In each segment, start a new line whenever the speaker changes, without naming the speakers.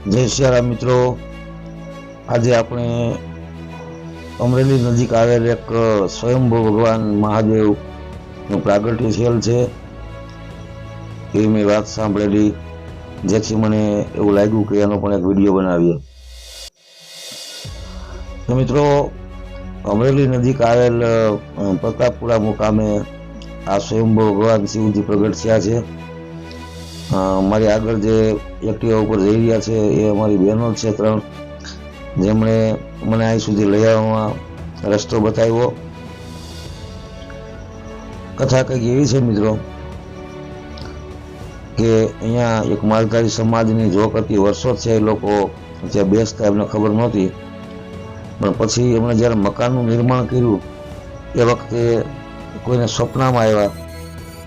જય સિયારામ મિત્રો, આજે આપણે અમરેલી નજીક આવેલ એક સ્વયંભૂ ભગવાન મહાદેવનું પ્રાગટ્ય થયેલ છે એવી મેં વાત સાંભળેલી, જેથી મને એવું લાગ્યું કે એનો પણ એક વિડીયો બનાવીએ. તો મિત્રો, અમરેલી નજીક આવેલ પ્રતાપપુરા મુકામે આ સ્વયંભૂ ભગવાન શિવજી પ્રગટ થયા છે. મારી આગળ જે એક્ટિવા ઉપર જઈ રહ્યા છે એ અમારી બહેનો છે 3, જેમણે મને અહીં સુધી લઈ આવવામાં રસ્તો બતાવ્યો. કથા કંઈક એવી છે મિત્રો કે અહીંયા એક માલધારી સમાજની જોક હતી. વર્ષો છે એ લોકો ત્યાં બેસતા, એમને ખબર નહોતી, પણ પછી એમણે જ્યારે મકાનનું નિર્માણ કર્યું એ વખતે કોઈને સ્વપ્નમાં આવ્યા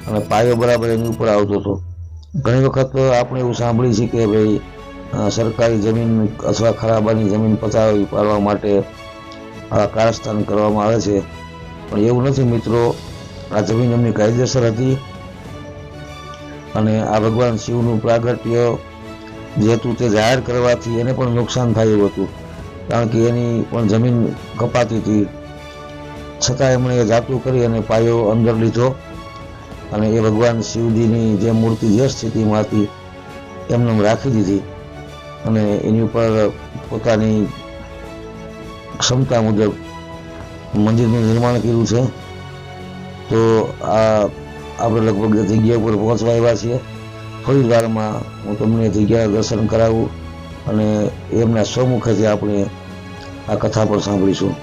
અને પાયો બરાબર એની ઉપર આવતો હતો. ઘણી વખત આપણે એવું સાંભળીએ છીએ કે ભાઈ સરકારી જમીન અથવા ખરાબાની જમીન પચાવી પાડવા માટે આ કારસ્તાન કરવામાં આવે છે, પણ એવું નથી મિત્રો. આ જમીન એમની કાયદેસર હતી અને આ ભગવાન શિવનું પ્રાગટ્ય જે હતું તે જાહેર કરવાથી એને પણ નુકસાન થયું હતું, કારણ કે એની પણ જમીન કપાતી હતી. છતાં એમણે એ જાતું કરી અને પાયો અંદર લીધો અને એ ભગવાન શિવજીની જે મૂર્તિ જે સ્થિતિમાં હતી એમને રાખી દીધી અને એની ઉપર પોતાની ક્ષમતા મુજબ મંદિરનું નિર્માણ કર્યું છે. તો આપણે લગભગ જગ્યા ઉપર પહોંચવા આવ્યા છીએ. થોડી વારમાં હું તમને જગ્યા દર્શન કરાવું અને એમના સ્વમુખેથી આપણે આ કથા પણ સાંભળીશું.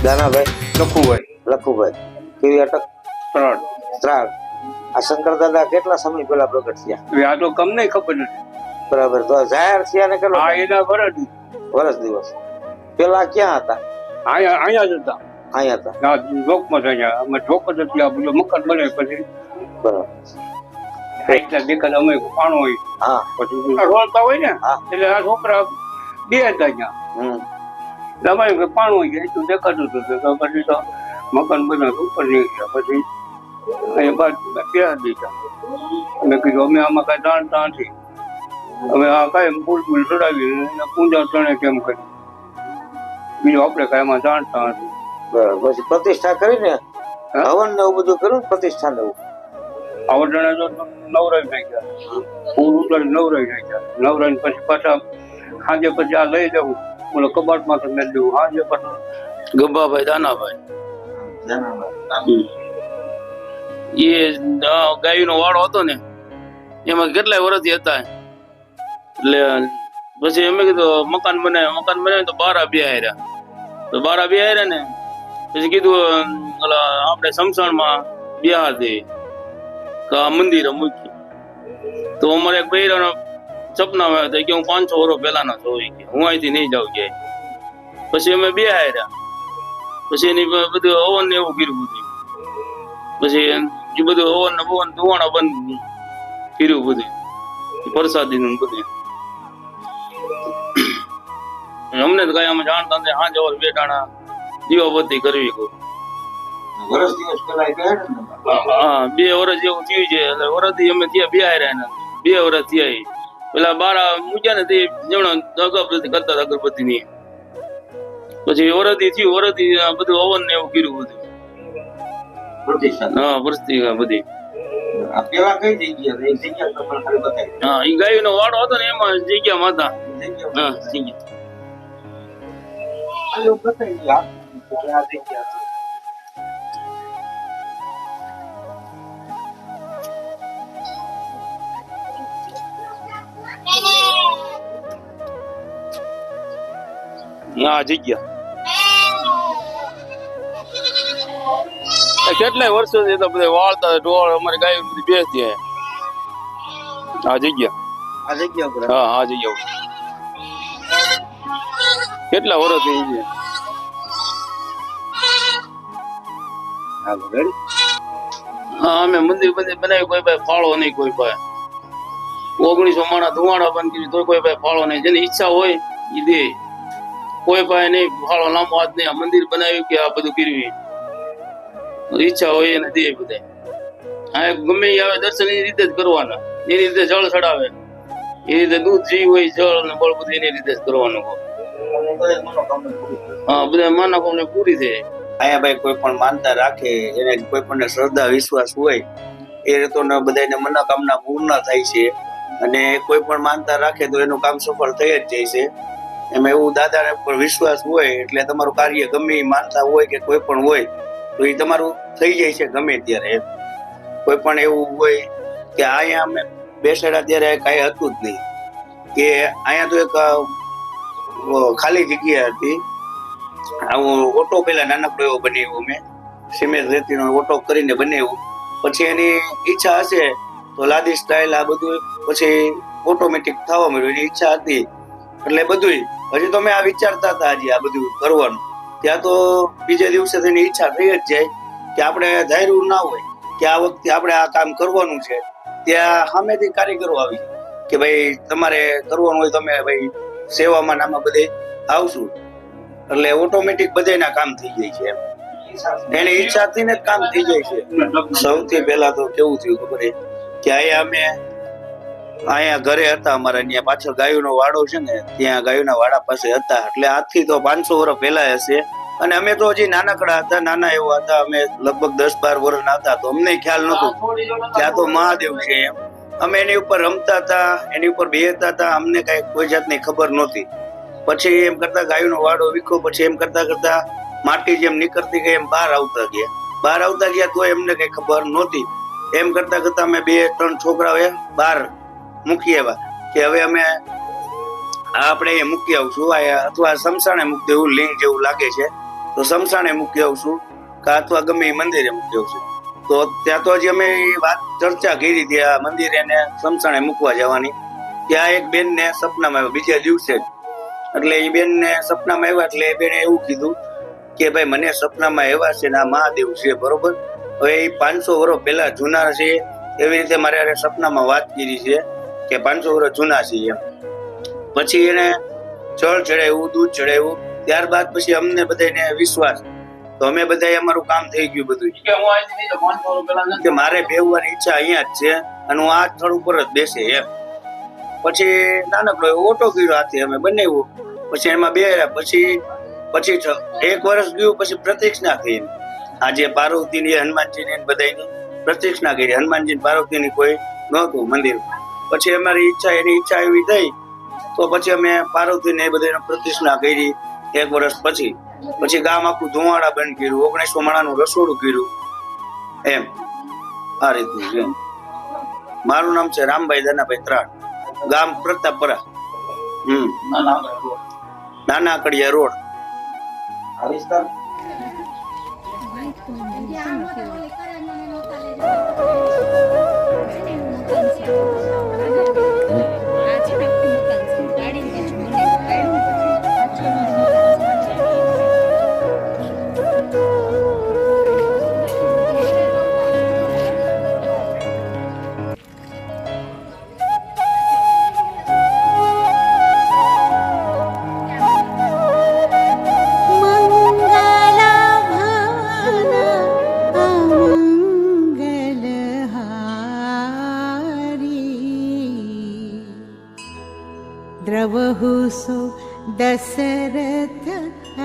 દાનાભાઈ
લખુભાઈ
કેવી અટક?
3
ત્રાળ. આ શંકર દાદા કેટલા સમય પહેલા પ્રગટ થયા?
આ તો કમને ખબર નથી.
બરાબર. તો જાહેર થયા ને કેટલો
આ એના
વર્ષ દિવસ પેલા ક્યાં હતા?
અહીંયા જ હતા.
અહીંયા હતા.
આ જોકમાં જ અહીંયા અમે જોક જ હતી. આ બધું મકાન બને પછી
બરાબર.
એટલે દેખાડ અમે પાણો હોય.
હા.
પછી રોલતા હોય ને એટલે આ છોકરા બે હતા અહીંયા. અમારે પાણું હોય એટલું દેખાતું હતું. પછી તો મકાન બનાવ્યું, ઉપર નીકળ્યા. પછી અહીંયા બે દીધા. મેં કીધું અમે આમાં કઈ જાણતા નથી, અમે આ કઈ ફૂલ ચડાવી પૂજા ત્રણે કેમ કરી, બીજું આપણે કઈ એમાં જાણતા નથી.
બરાબર. પછી પ્રતિષ્ઠા કરીને હવન ને એવું બધું કર્યું, પ્રતિષ્ઠા ને એવું
આવડણે તો નવરાઈ નાખ્યા, ફૂલ ઉતારી નવરાઈ નાખ્યા. નવરાઈ પછી પાછા સાંજે પછી આ લઈ જવું, બોલો કબાટ માં તો મેં દેવું. સાંજે પાછું ગંભાભાઈ દાનાભાઈ એ ગાયનો વાળો હતો ને, એમાં કેટલાય વર્ષથી હતા. એટલે પછી અમે કીધું મકાન બનાવે તો બારા બે હાર્યા. તો બારા બે હાર્યા ને પછી કીધું આપણે સમસાણમાં બિહાર દે મંદિરે મૂકી. તો અમારે એક બૈરાનો સપના આવ્યા હતા કે હું 500 વર્ષ પહેલાનો જોઈ કે હું અહીંથી નહીં જાઉં ક્યાંય. પછી અમે બે હાર્યા. પછી એની બધું હવન ને એવું કર્યું બધું. પછી એ બધું હવન ને ભવન ધુવાણા બંધ કર્યું બધું, પ્રસાદી નું બધું. અમને તો કઈ અમે જાણતા નથી. હાંજે ઓર બેટાણા દીવાબત્તી કરવી કોઈ.
વર્ષ દિવસ પેલા ગયા ને
હા 2 વર્ષ જેવું થયું છે. એટલે વર્ષથી અમે ત્યાં બે રહ્યા ને 2 વર્ષ થયા. પેલા બારા મૂક્યા ને તે જમણો અગરબત્તી કરતા હતા અગરબત્તી ની. પછી વરદી થયું, વરદી બધું હવન ને એવું કર્યું બધું.
પ્રતિષ્ઠા
હા પ્રતિષ્ઠા બધી.
આ પેલા કઈ જગ્યા હતી? એ જગ્યા તમને ખાલી બતાવી
હા એ ગાય નો વાડો હતો ને એમાં જગ્યા માતા.
જગ્યા
હા જગ્યા.
ખાલી બતાવી આ જગ્યા હતી.
હા જગ્યા. કેટલાય વર્ષો થી તો બધા વાળતા ઢોળ અમારી ગાય બધી બેસતી. આ જગ્યા.
આ જગ્યા ઉપર
હા આ જગ્યા ઉપર. કેટલા વર્ષ થઈ છે.
હાલો રેડી.
હા અમે મંદિર બનાવ્યું, કોઈ ભાઈ ફાળો નહીં, કોઈ ભાઈ 1900 માણા ધુવાડા બંધ કર્યું તો કોઈ ભાઈ ફાળો નહીં. જેની ઈચ્છા હોય એ દે. કોઈ ભાઈ નહીં ફાળો લાંબો હાથ નહીં. આ મંદિર બનાવ્યું કે આ બધું કર્યું, ઈચ્છા હોય એને દે બધા. હા ગમે એ આવે દર્શન એની રીતે જ કરવાના. એની રીતે જળ ચડાવે, એ રીતે દૂધ જે હોય જળ ને બળ બધું એની રીતે જ કરવાનું. હા બધા માનકોને પૂરી થાય.
અહીંયા ભાઈ કોઈ પણ માનતા રાખે, એને કોઈ પણ શ્રદ્ધા વિશ્વાસ હોય એ રીતો બધાને મનોકામના પૂર્ણ થાય છે. અને કોઈ પણ માનતા રાખે તો એનું કામ સફળ થઈ જ જાય છે. એમાં એવું દાદાને પર વિશ્વાસ હોય એટલે તમારું કાર્ય ગમે એ માનતા હોય કે કોઈ પણ હોય તો એ તમારું થઈ જાય છે ગમે ત્યારે. કોઈ પણ એવું હોય કે અહીંયા અમે બેસાડ્યા ત્યારે કાંઈ હતું જ નહીં, કે અહીંયા તો એક ખાલી જગ્યા હતી. આવો ઓટો પેલા નાનકડો એવો બનાવ્યો મેં, સિમેન્ટ રેતીનો ઓટો કરીને બનાવ્યું. પછી એની ઈચ્છા હશે તો લાદી સ્ટાઇલ આ બધું પછી ઓટોમેટિક થવા મળ્યું. એની ઈચ્છા હતી એટલે બધું. હજી તો મેં આ વિચારતા હતા હજી આ બધું કરવાનું. ત્યાં તો બીજા દિવસે તેની ઈચ્છા થઈ જ જાય કે આપણે ધાર્યું ના હોય કે આ વખતે આપણે આ કામ કરવાનું છે. ત્યાં સામેથી કારીગરો આવી કે ભાઈ તમારે કરવાનું હોય તમે ભાઈ સેવામાં નામાં બધે આવશું. એટલે ઓટોમેટિક બધાના કામ થઈ જાય છે. એની ઈચ્છાથી ને કામ થઈ જાય છે. સૌથી પહેલા તો કેવું થયું ખબર કે અહીંયા ઘરે હતા અમારા, ત્યાં પાછળ ગાયોનો વાડો છે ને, ત્યાં ગાયોના વાડા પાસે હતા. એટલે આજથી તો 500 વર્ષ પહેલા હશે. અને અમે તો હજી નાનકડા હતા, નાના એવા હતા. અમે લગભગ 10-12 વર્ષના હતા, તો અમને ખ્યાલ નતો કે આ તો મહાદેવ છે એમ. અમે એની ઉપર રમતા હતા, એની ઉપર બેહતા હતા. અમને કઈ કોઈ જાતની ખબર નહોતી. પછી એમ કરતા ગાયોનો વાડો વીખો. પછી એમ કરતા કરતા માટી જેમ નીકળતી ગઈ એમ બહાર આવતા ગયા તો એમને કઈ ખબર નહોતી. એમ કરતા કરતા અમે 2-3 છોકરાઓ બહાર મૂકી આવ્યા કે હવે અમે આપણે મૂકી આવશું અથવા સમસાણે મૂકી દેવું, લિંગ જેવું લાગે છે તો સમસાણે મૂકી આવશું કે અથવા ગમે એ મંદિરે મૂકી આવશું. તો ત્યાં તો હજી અમે વાત ચર્ચા કરી હતી આ મંદિરે ને સમસાણે મૂકવા જવાની. ત્યાં એક બેન ને સપનામાં આવ્યા બીજા દિવસે જ. એટલે એ બેન ને સપનામાં આવ્યા એટલે એ બેને એવું કીધું કે ભાઈ મને સપનામાં આવ્યા છે ને આ મહાદેવ છે બરોબર. હવે એ 500 વર્ષ પહેલા જૂના છે એવી રીતે મારે સપનામાં વાત કરી છે કે 500 વર્ષ જૂના છે એમ. પછી એને જળ ચડાવ્યું, દૂધ ચડાવ્યું. ત્યારબાદ પછી અમને બધાને વિશ્વાસ, તો અમે બધા અમારું કામ થઈ ગયું બધું કે મારે બેહવાની ઈચ્છા અહીંયા જ છે અને હું આ સ્થળ ઉપર જ બેસે એમ. પછી નાનકડો એવો ઓટો કર્યો હાથે અમે બનાવ્યો. પછી એમાં બેહ્યા. પછી 1 વર્ષ ગયું. પછી પ્રતિષ્ઠા થઈ. આજે પાર્વતીની હનુમાનજીની બધાની પ્રતિષ્ઠા કરી. હનુમાનજી પાર્વતીની કોઈ નહોતું મંદિર. પછી અમારી ઈચ્છા એની ઈચ્છા એવી થઈ તો પછી અમે પાર્વતીને એ બધાની પ્રતિષ્ઠા કરી 1 વર્ષ પછી. પછી ગામ આખું ધુવાડા બંધ કર્યું, 1900 માણાનું રસોડું કર્યું એમ. આ રીતનું છે. મારું નામ છે રામભાઈ દાનાભાઈ ત્રાડ, ગામ પ્રતાપપરા, નાના કડિયા રોડ. આ વિસ્તાર
द्रवहु सो दशरथ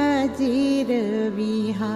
अजीर विहारी।